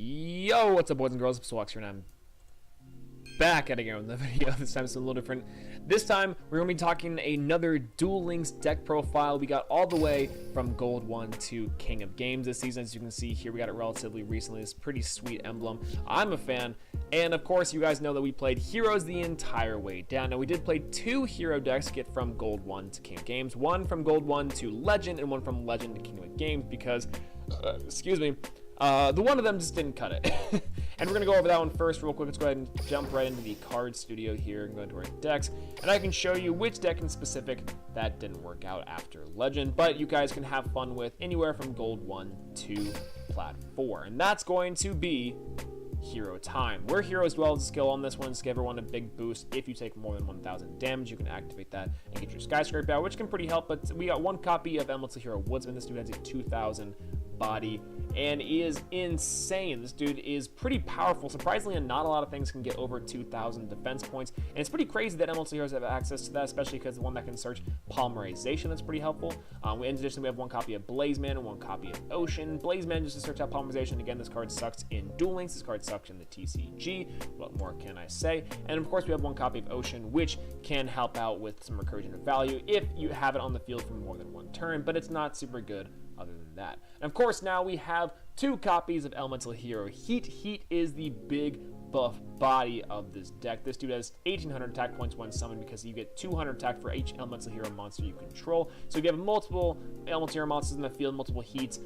Yo, what's up, boys and girls? I'm SwoleTrain, and I'm back at it again with the video. This time it's a little different. This time we're going to be talking another Duel Links deck profile. We got all the way from Gold 1 to King of Games this season. As you can see here, we got it relatively recently. This pretty sweet emblem. I'm a fan. And of course, you guys know that we played Heroes the entire way down. Now, we did play two Hero decks to get from Gold 1 to King of Games. One from Gold 1 to Legend, and one from Legend to King of Games because, excuse me, the one of them just didn't cut it. And we're going to go over that one first real quick. Let's go ahead and jump right into the card studio here and go into our decks. And I can show you which deck in specific that didn't work out after Legend. But you guys can have fun with anywhere from Gold 1 to Plat 4. And that's going to be Hero Time. Where Heroes Duel is a skill on this one. Give everyone a big boost. If you take more than 1,000 damage, you can activate that and get your Skyscraper out, which can pretty help. But we got one copy of Elemental Hero Woodsman. This dude has a 2,000 body and is insane. This dude is pretty powerful. Surprisingly, not a lot of things can get over 2,000 defense points, and it's pretty crazy that Elemental Heroes have access to that, especially because the one that can search Polymerization, that's pretty helpful. In addition, we have one copy of Blazeman and one copy of Ocean. Blazeman just to search out Polymerization. Again, this card sucks in Duel Links. This card sucks in the TCG. What more can I say? And of course, we have one copy of Ocean, which can help out with some recursion of value if you have it on the field for more than one turn, but it's not super good other than that. And of course, now we have two copies of Elemental Hero Heat. Heat is the big buff body of this deck. This dude has 1,800 attack points when summoned because you get 200 attack for each Elemental Hero monster you control. So if you have multiple Elemental Hero monsters in the field, multiple Heats,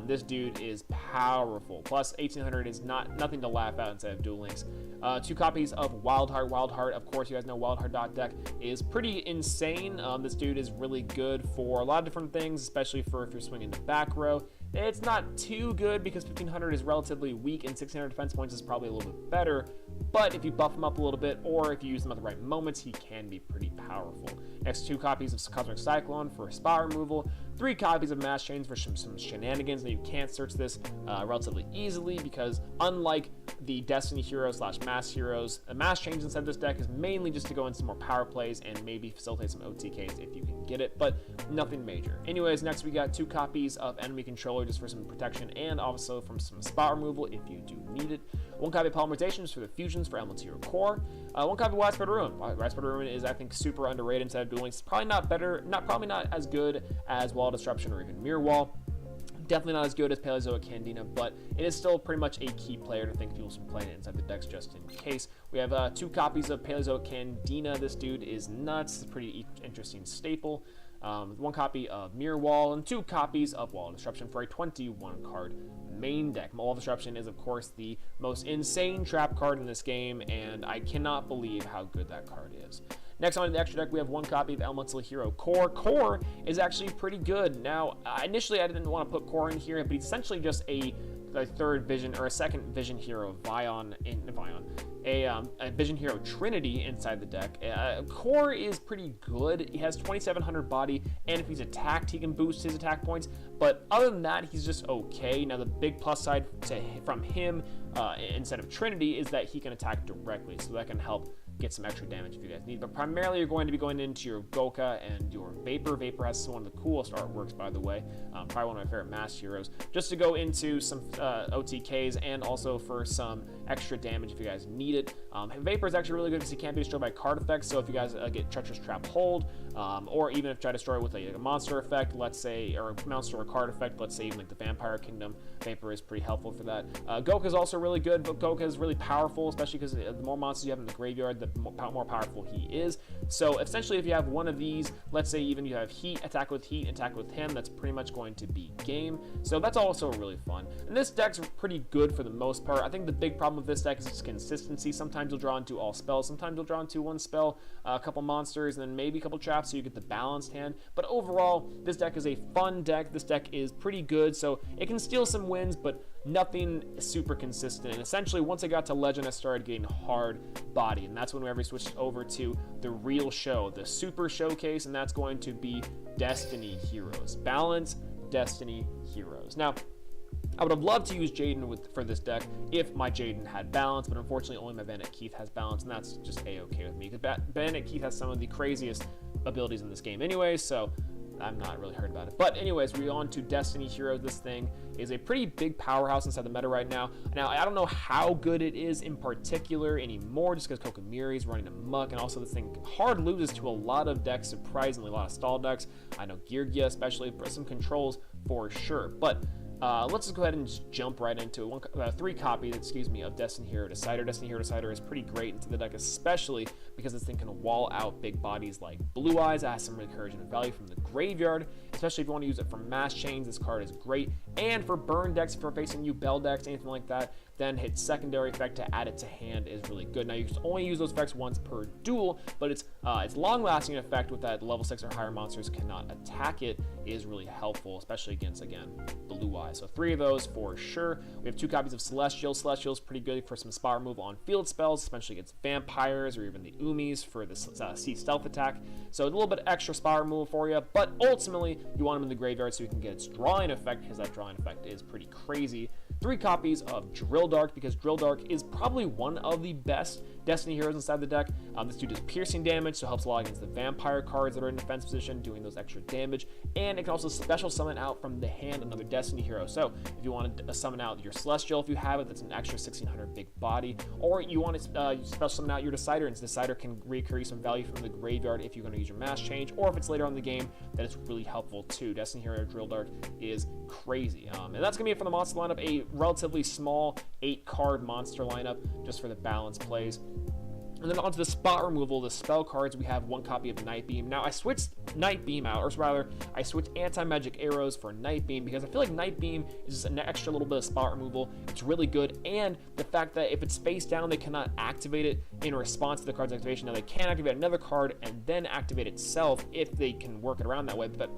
this dude is powerful. Plus, 1,800 is nothing to laugh at inside of Duel Links. Two copies of Wildheart. Wildheart, of course, you guys know Wildheart deck is pretty insane. This dude is really good for a lot of different things, especially for if you're swinging the back row. It's not too good because 1,500 is relatively weak and 1,600 defense points is probably a little bit better. But if you buff him up a little bit or if you use him at the right moments, he can be pretty powerful. Next, two copies of Cosmic Cyclone for spot removal. Three copies of Mass Chains for some shenanigans. Now, you can't search this relatively easily because unlike the Destiny Heroes / Mass Heroes, Mass Chains inside this deck is mainly just to go into some more power plays and maybe facilitate some OTKs if you can get it, but nothing major. Anyways, next we got two copies of Enemy Controller just for some protection and also from some spot removal if you do need it. One copy of Polymerization just for the fusions for Elemental Hero Core. One copy of Widespread Ruin. Widespread Ruin is, I think, super underrated inside of Duel Links. Probably not better, probably not as good as Wall Disruption or even Mirror Wall. Definitely not as good as Paleozoic Candina, but it is still pretty much a key player to think people should play it inside the decks just in case. We have two copies of Paleozoic Candina. This dude is nuts. It's a pretty interesting staple. One copy of Mirror Wall and two copies of Wall Disruption for a 21 card main deck. Wall Disruption is, of course, the most insane trap card in this game, and I cannot believe how good that card is. Next on the extra deck, we have one copy of Elemental Hero Core. Core is actually pretty good. Now, initially I didn't want to put Core in here, but it's essentially just a third Vision or a second Vision Hero a Vision Hero Trinity inside the deck. Core is pretty good. He has 2,700 body, and if he's attacked, he can boost his attack points. But other than that, he's just okay. Now, the big plus side from him instead of Trinity is that he can attack directly, so that can help get some extra damage if you guys need. But primarily, you're going to be going into your Goka and your Vapor. Vapor has one of the coolest artworks, by the way. Probably one of my favorite Mass Heroes. Just to go into some OTKs and also for some extra damage if you guys need it. Vapor is actually really good because he can't be destroyed by card effects. So if you guys get Treacherous Trap Hold, or even if you try to destroy it with a monster effect, let's say, or a monster or card effect, let's say even like the Vampire Kingdom, Vapor is pretty helpful for that. Goka is also really good, but Goka is really powerful, especially because the more monsters you have in the graveyard, the more powerful he is. So essentially, if you have one of these, let's say even you have Heat, attack with him, that's pretty much going to be game. So that's also really fun. And this deck's pretty good for the most part. I think the big problem with this deck is its consistency. Sometimes you'll draw into all spells, sometimes you'll draw into one spell, a couple monsters, and then maybe a couple traps, so you get the balanced hand. But overall, this deck is a fun deck. This deck is pretty good, so it can steal some wins, but nothing super consistent. And essentially, once I got to Legend, I started getting hard body, and that's when we switched over to the real show, the super showcase, and that's going to be Destiny Heroes. Balance, Destiny Heroes. Now, I would have loved to use Jaden for this deck if my Jaden had balance, but unfortunately only my Bandit Keith has balance, and that's just a-okay with me, because Bandit Keith has some of the craziest abilities in this game anyway, so I'm not really heard about it. But anyways, we're on to Destiny Heroes. This thing is a pretty big powerhouse inside the meta right now. Now, I don't know how good it is in particular anymore, just because Kokomiri is running amok, and also this thing hard loses to a lot of decks, surprisingly, a lot of stall decks. I know Geargia especially, some controls for sure. But let's just go ahead and just jump right into it. 3 copies, of Destiny Hero Decider. Destiny Hero Decider is pretty great into the deck, especially because this thing can wall out big bodies like Blue Eyes. It has some recursion and value from the graveyard, especially if you want to use it for mass chains. This card is great. And for burn decks, if you're facing you Bell decks, anything like that, then hit secondary effect to add it to hand is really good. Now, you can only use those effects once per duel, but it's long-lasting effect with that level 6 or higher monsters cannot attack it is really helpful, especially against, again, Blue Eyes. So 3 of those for sure. We have 2 copies of Celestial. Celestial is pretty good for some spot removal on field spells, especially against vampires or even the Umis for the Sea Stealth attack. So a little bit extra spot removal for you, but ultimately you want them in the graveyard so you can get its drawing effect, because that drawing effect is pretty crazy. 3 copies of Drill Dark, because Drill Dark is probably one of the best Destiny heroes inside the deck. This dude does piercing damage, so helps a lot against the vampire cards that are in defense position, doing those extra damage. And it can also special summon out from the hand another Destiny hero. So if you want to summon out your Celestial, if you have it, that's an extra 1600 big body. Or you want to special summon out your Decider, and Decider can recur some value from the graveyard if you're going to use your mass change, or if it's later on in the game, that is really helpful too. Destiny hero Drill Dark is crazy. And that's going to be it for the monster lineup. A relatively small 8-card monster lineup just for the balance plays. And then onto the spot removal, the spell cards, we have 1 copy of Night Beam. Now, I switched Night Beam out, or rather, I switched Anti-Magic Arrows for Night Beam, because I feel like Night Beam is just an extra little bit of spot removal. It's really good, and the fact that if it's face down, they cannot activate it in response to the card's activation. Now, they can activate another card and then activate itself if they can work it around that way, but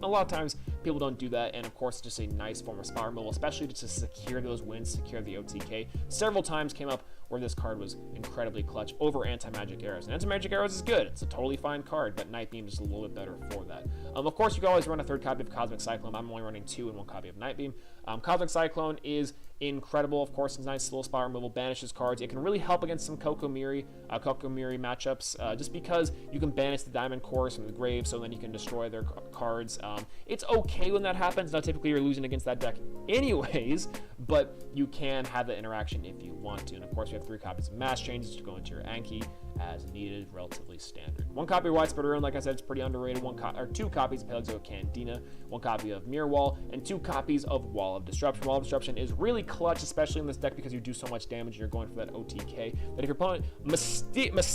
a lot of times, people don't do that, and of course, it's just a nice form of spot removal, especially to secure those wins, secure the OTK. Several times came up where this card was incredibly clutch over Anti-Magic Arrows. And Anti-Magic Arrows is good. It's a totally fine card, but Night Beam is just a little bit better for that. Of course, you can always run a 3rd copy of Cosmic Cyclone. I'm only running 2 and 1 copy of Night Beam. Cosmic Cyclone is incredible. Of course, it's nice little spot removal, banishes cards. It can really help against some Kokomiri matchups, just because you can banish the Diamond Cores from the grave, so then you can destroy their cards. It's okay when that happens. Now, typically you're losing against that deck anyways, but you can have the interaction if you want to. And of course, we have 3 copies of Mass Changes to go into your Anki as needed, relatively standard. 1 copy of Widespread Ruin, like I said, it's pretty underrated. 2 copies of Pelagio Candina, 1 copy of Mirror Wall, and 2 copies of Wall of Disruption. Wall of Disruption is really clutch, especially in this deck, because you do so much damage and you're going for that OTK, that if your opponent mistakenly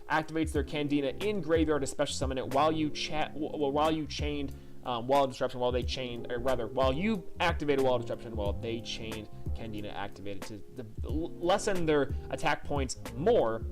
activates their Candina in graveyard to special summon it while you chained Wall of Disruption, while you activated Wall of Disruption while they chained Candina activated to lessen their attack points more,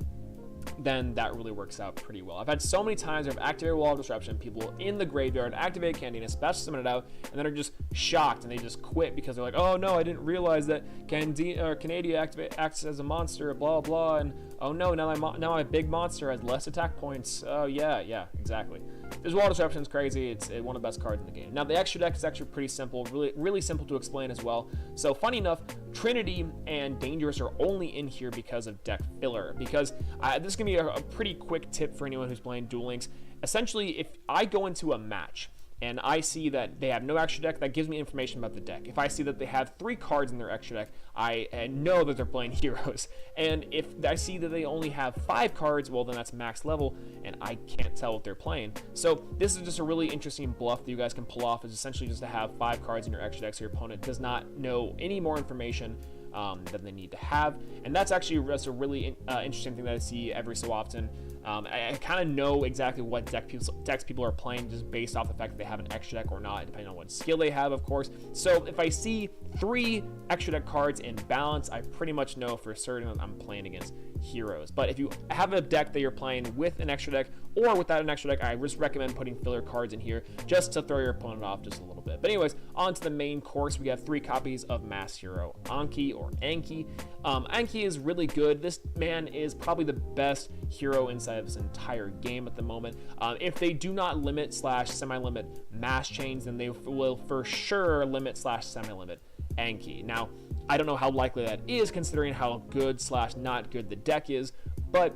then that really works out pretty well. I've had so many times where I've activated Wall of Disruption, people in the graveyard activate Candina, special summon it out, and then are just shocked and they just quit because they're like, oh no, I didn't realize that Candina acts as a monster, blah blah, and oh no, now my big monster has less attack points. Oh yeah, exactly. This Wall of Disruption is crazy. It's one of the best cards in the game. Now, the extra deck is actually pretty simple, really simple to explain as well. So, funny enough, Trinity and Dangerous are only in here because of deck filler. Because this is going to be a pretty quick tip for anyone who's playing Duel Links. Essentially, if I go into a match and I see that they have no extra deck, that gives me information about the deck. If I see that they have 3 cards in their extra deck, I know that they're playing heroes. And if I see that they only have 5 cards, well, then that's max level, and I can't tell what they're playing. So this is just a really interesting bluff that you guys can pull off, is essentially just to have 5 cards in your extra deck so your opponent does not know any more information than they need to have. And that's actually a really interesting thing that I see every so often. I kind of know exactly what decks people are playing just based off the fact that they have an extra deck or not, depending on what skill they have, of course. So if I see 3 extra deck cards in balance, I pretty much know for certain that I'm playing against heroes. But if you have a deck that you're playing with an extra deck or without an extra deck, I just recommend putting filler cards in here just to throw your opponent off just a little bit. But anyways, on to the main course. We have 3 copies of Mass Hero Anki or Anki. Anki is really good. This man is probably the best hero inside of this entire game at the moment. If they do not limit / semi-limit mass chains, then they will for sure limit / semi-limit Anki. Now, I don't know how likely that is considering how good / not good the deck is, but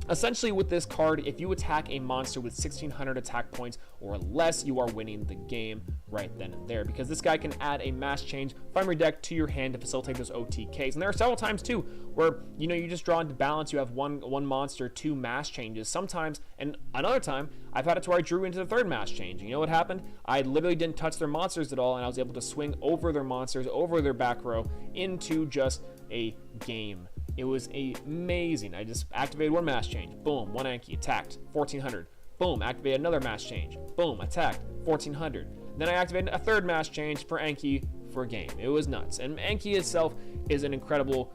Essentially, with this card, if you attack a monster with 1600 attack points or less, you are winning the game right then and there, because this guy can add a mass change from your deck to your hand to facilitate those OTKs. And there are several times too where, you know, you just draw into balance, you have one monster, 2 mass changes sometimes, and another time I've had it to where I drew into the 3rd mass change. You know what happened? I literally didn't touch their monsters at all, and I was able to swing over their monsters, over their back row, into just a game. It was amazing. I just activated 1 mass change, boom, 1 Anki, attacked, 1400, boom, activated another mass change, boom, attacked, 1400. Then I activated a 3rd mass change for Anki for a game. It was nuts. And Anki itself is an incredible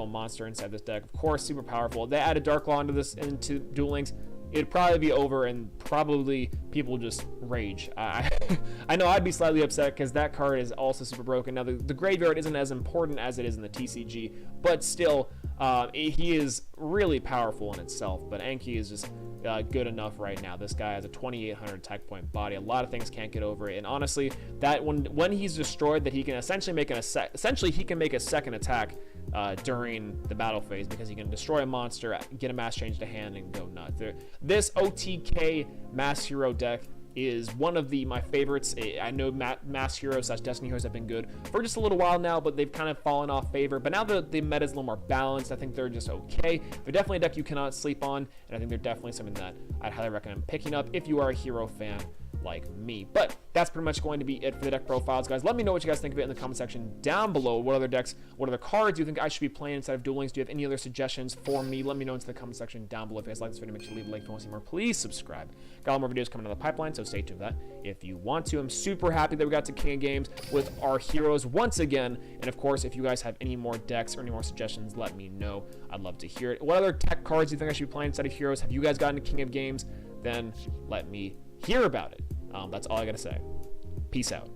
monster inside this deck. Of course, super powerful. They added Dark Law into Duel Links. It'd probably be over, and probably people just rage. I know I'd be slightly upset because that card is also super broken. Now, the graveyard isn't as important as it is in the TCG, but still, he is really powerful in itself. But Anki is just good enough right now. This guy has a 2800 attack point body. A lot of things can't get over it. And honestly, that when he's destroyed, that he can essentially make a second attack during the battle phase, because he can destroy a monster, get a mass change to hand, and go nuts. This OTK Mass Hero deck is one of my favorites. I know Mass Heroes / Destiny Heroes have been good for just a little while now, but they've kind of fallen off favor. But now the meta is a little more balanced. I think they're just okay. They're definitely a deck you cannot sleep on, and I think they're definitely something that I'd highly recommend picking up if you are a hero fan like me. But that's pretty much going to be it for the deck profiles, guys. Let me know what you guys think of it in the comment section down below. What other decks, what other cards do you think I should be playing inside of Duel Links? Do you have any other suggestions for me? Let me know in the comment section down below. If you guys like this video, make sure to leave a like. If you want to see more, please subscribe. Got a lot more videos coming down the pipeline, so stay tuned for that if you want to. I'm super happy that we got to King of Games with our heroes once again. And of course, if you guys have any more decks or any more suggestions, let me know. I'd love to hear it. What other tech cards do you think I should be playing inside of heroes? Have you guys gotten to King of Games? Then let me hear about it. That's all I gotta say. Peace out.